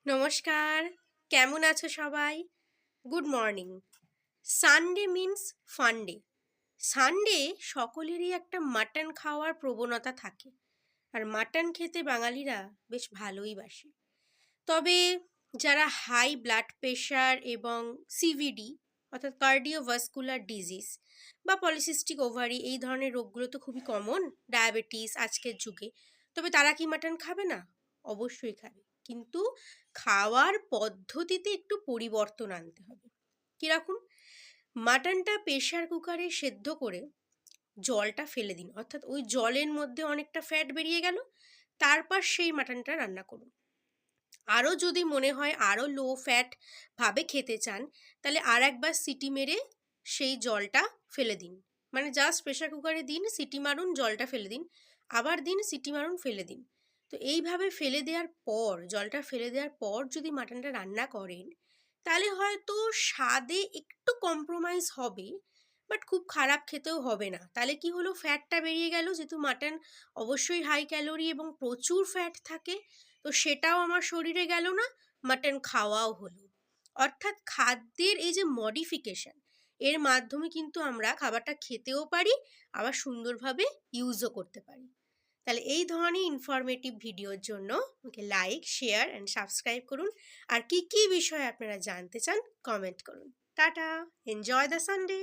নমস্কার, কেমন আছো সবাই? Good morning. সানডে মিনস ফান্ডে। সানডে সকলেরই একটা মাটন খাওয়ার প্রবণতা থাকে। আর মাটন খেতে বাঙালিরা বেশ ভালোই বাসে। তবে যারা হাই ব্লাড প্রেশার এবং সিভিডি অর্থাৎ কার্ডিওভাস্কুলার ডিজিজ বা পলিসিস্টিক ওভারি এই ধরনের রোগগুলো তো খুবই কমন, ডায়াবেটিস আজকের যুগে। তবে তারা কি মাটন খাবে না? অবশ্যই খাবে, কিন্তু খাওয়ার পদ্ধতিতে একটু পরিবর্তন আনতে হবে। কিরকম? মাটনটা প্রেশার কুকারে সেদ্ধ করে জলটা ফেলে দিন, অর্থাৎ ওই জলের মধ্যে অনেকটা ফ্যাট বেরিয়ে গেল। তারপর সেই মাটনটা রান্না করুন। আরও যদি মনে হয় আরও লো ফ্যাট ভাবে খেতে চান, তাহলে আর একবার সিটি মেরে সেই জলটা ফেলে দিন। মানে জাস্ট প্রেশার কুকারে দিন, সিটি মারুন, জলটা ফেলে দিন, আবার দিন, সিটি মারুন, ফেলে দিন। তো এইভাবে ফেলে দেওয়ার পর, জলটা ফেলে দেওয়ার পর যদি মাটনটা রান্না করেন, তাহলে হয়তো স্বাদে একটু কম্প্রোমাইজ হবে, বাট খুব খারাপ খেতেও হবে না। তাহলে কি হলো, ফ্যাটটা বেরিয়ে গেল, যেহেতু মাটন অবশ্যই হাই ক্যালোরি এবং প্রচুর ফ্যাট থাকে, তো সেটাও আমার শরীরে গেল না, মাটন খাওয়াও হলো। অর্থাৎ খাদ্যের এই যে মডিফিকেশন, এর মাধ্যমে কিন্তু আমরা খাবারটা খেতেও পারি, আবার সুন্দরভাবে ইউজও করতে পারি। তাহলে এই ধরনের ইনফরমেটিভ ভিডিওর জন্য আমাকে লাইক, শেয়ার অ্যান্ড সাবস্ক্রাইব করুন। আর কি কি বিষয়ে আপনারা জানতে চান কমেন্ট করুন। Tata, enjoy the Sunday.